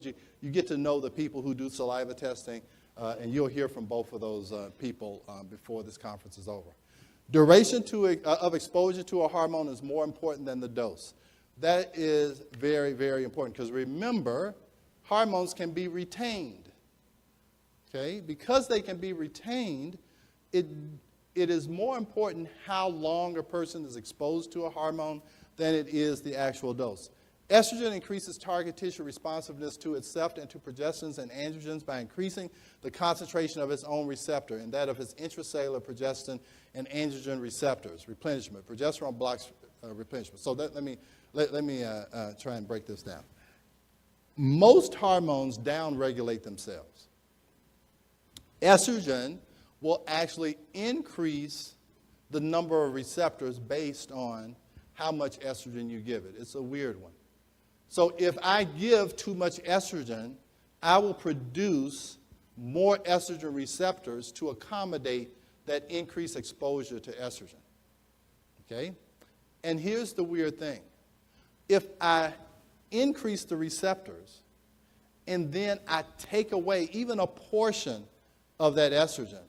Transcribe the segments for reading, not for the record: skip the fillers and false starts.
You get to know the people who do saliva testing, and you'll hear from both of those people before this conference is over. Duration of exposure to a hormone is more important than the dose. That is very, very important because remember, hormones can be retained. Okay? Because they can be retained, it is more important how long a person is exposed to a hormone than it is the actual dose. Estrogen increases target tissue responsiveness to itself and to progestins and androgens by increasing the concentration of its own receptor and that of its intracellular progestin and androgen receptors. Replenishment. Progesterone blocks replenishment. So let me try and break this down. Most hormones downregulate themselves. Estrogen will actually increase the number of receptors based on how much estrogen you give it. It's a weird one. So if I give too much estrogen, I will produce more estrogen receptors to accommodate that increased exposure to estrogen. Okay? And here's the weird thing. If I increase the receptors and then I take away even a portion of that estrogen,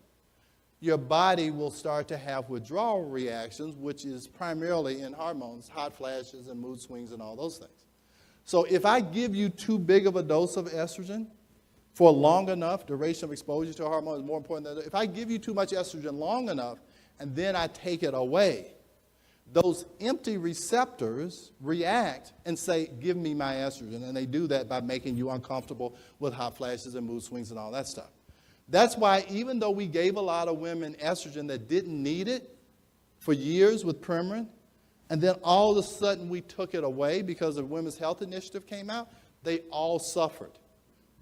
your body will start to have withdrawal reactions, which is primarily in hormones, hot flashes and mood swings and all those things. So if I give you too big of a dose of estrogen for long enough, duration of exposure to a hormone is more important than if I give you too much estrogen long enough and then I take it away, those empty receptors react and say, give me my estrogen. And they do that by making you uncomfortable with hot flashes and mood swings and all that stuff. That's why even though we gave a lot of women estrogen that didn't need it for years with Premarin, and then all of a sudden we took it away because the Women's Health Initiative came out, they all suffered.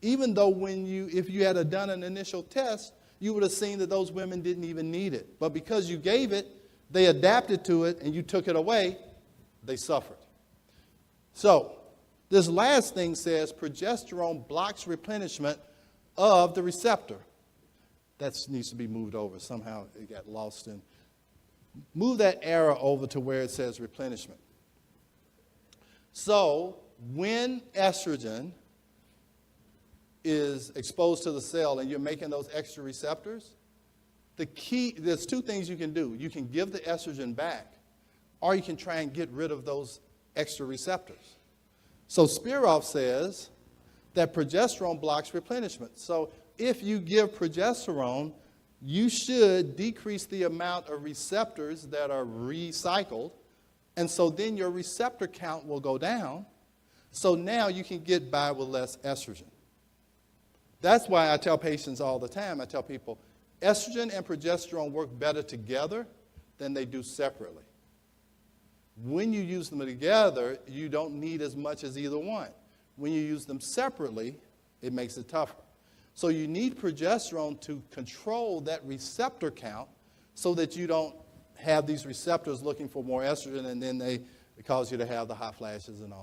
Even though if you had done an initial test, you would have seen that those women didn't even need it. But because you gave it, they adapted to it, and you took it away, they suffered. So this last thing says progesterone blocks replenishment of the receptor. That needs to be moved over. Somehow it got lost in. Move that arrow over to where it says replenishment. So when estrogen is exposed to the cell and you're making those extra receptors, there's two things you can do. You can give the estrogen back, or you can try and get rid of those extra receptors. So Spiroff says that progesterone blocks replenishment. So if you give progesterone, you should decrease the amount of receptors that are recycled, and so then your receptor count will go down, so now you can get by with less estrogen. That's why I tell patients all the time, I tell people, estrogen and progesterone work better together than they do separately. When you use them together, you don't need as much as either one. When you use them separately, it makes it tougher. So you need progesterone to control that receptor count so that you don't have these receptors looking for more estrogen and then they cause you to have the hot flashes and all.